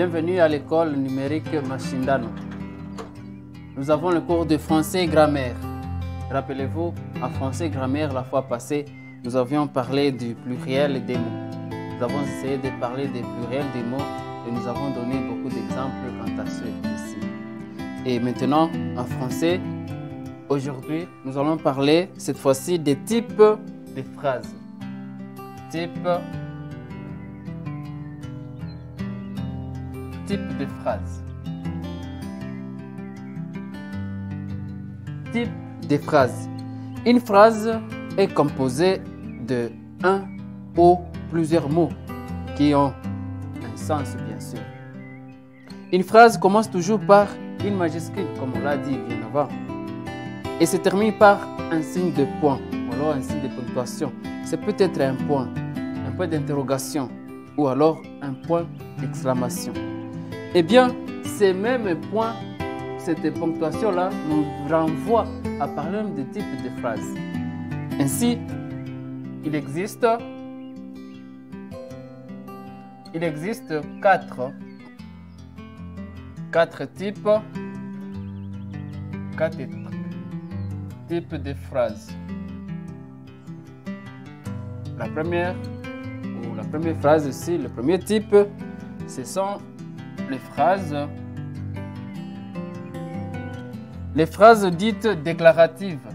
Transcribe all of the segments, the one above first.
Bienvenue à l'école numérique Machindano. Nous avons le cours de français et grammaire. Rappelez-vous, en français et grammaire, la fois passée, nous avions parlé du pluriel des mots. Nous avons essayé de parler des pluriels des mots et nous avons donné beaucoup d'exemples quant à ceux-ci. Et maintenant, en français, aujourd'hui, nous allons parler cette fois-ci des types de phrases. Type de phrase. Type de phrase. Une phrase est composée de un ou plusieurs mots qui ont un sens, bien sûr. Une phrase commence toujours par une majuscule, comme on l'a dit bien avant, et se termine par un signe de point, ou alors un signe de ponctuation. C'est peut-être un point d'interrogation, ou alors un point d'exclamation. Eh bien, ces mêmes points, cette ponctuation-là, nous renvoie à parler de type de phrase. Ainsi, il existe quatre types de phrases. La première phrase ici, le premier type, ce sont les phrases dites déclaratives.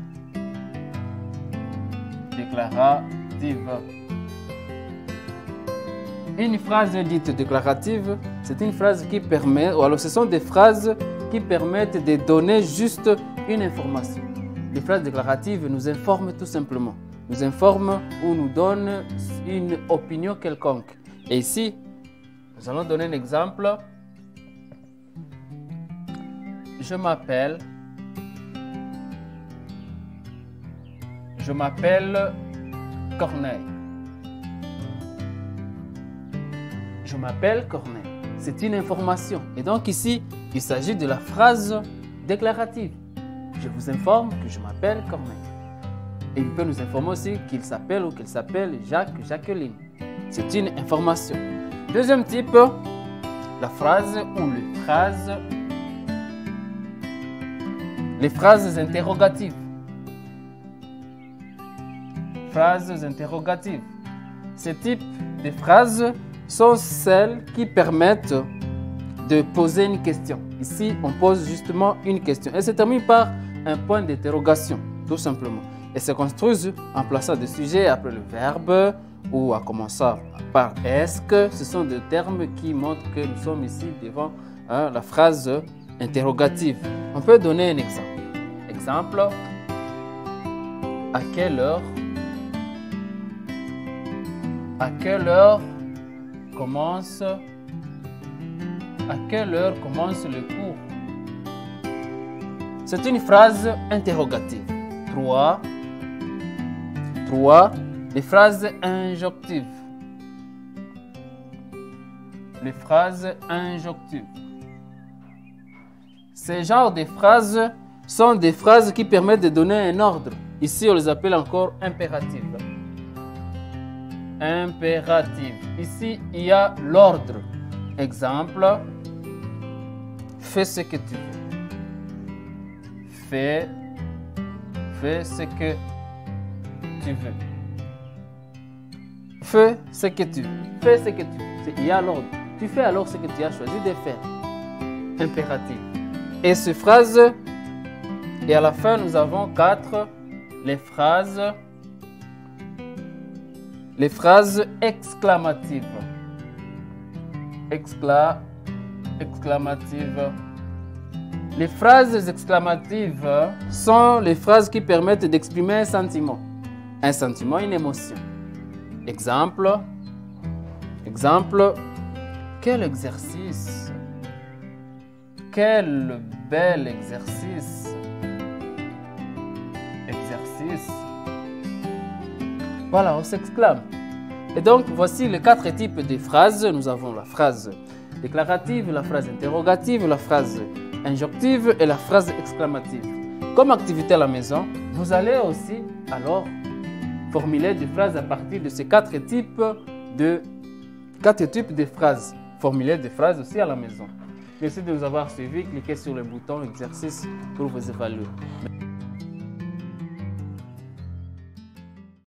Une phrase dite déclarative, c'est une phrase qui permet, ou alors ce sont des phrases qui permettent de donner juste une information. Les phrases déclaratives nous informent tout simplement. Nous informent ou nous donnent une opinion quelconque. Et ici, nous allons donner un exemple. Je m'appelle Corneille. Je m'appelle Corneille. C'est une information. Et donc ici, il s'agit de la phrase déclarative. Je vous informe que je m'appelle Corneille. Et il peut nous informer aussi qu'il s'appelle ou qu'elle s'appelle Jacqueline. C'est une information. Deuxième type, la phrase ou les phrases interrogatives. Phrases interrogatives. Ces types de phrases sont celles qui permettent de poser une question. Ici, on pose justement une question. Elle se termine par un point d'interrogation, tout simplement. Et se construisent en plaçant des sujets après le verbe ou en commençant par « est-ce que ». Ce sont des termes qui montrent que nous sommes ici devant la phrase interrogative. On peut donner un exemple. Exemple, à quelle heure commence le cours? C'est une phrase interrogative. 3. Les phrases injonctives. Ces genres de phrases sont des phrases qui permettent de donner un ordre. Ici, on les appelle encore impératives. Ici, il y a l'ordre. Exemple, fais ce que tu veux. Fais ce que tu veux. Fais ce que tu veux. Il y a l'ordre. Tu fais alors ce que tu as choisi de faire. Impératif. Et ces phrases, et à la fin, nous avons 4, les phrases exclamatives. Les phrases exclamatives sont les phrases qui permettent d'exprimer un sentiment, une émotion. Exemple, quel exercice! Quel bel exercice! Voilà, on s'exclame. Et donc, voici les 4 types de phrases. Nous avons la phrase déclarative, la phrase interrogative, la phrase injonctive et la phrase exclamative. Comme activité à la maison, vous allez aussi alors formuler des phrases à partir de ces 4 types de phrases. formuler des phrases aussi à la maison. Merci de nous avoir suivis. Cliquez sur le bouton exercice pour vous évaluer.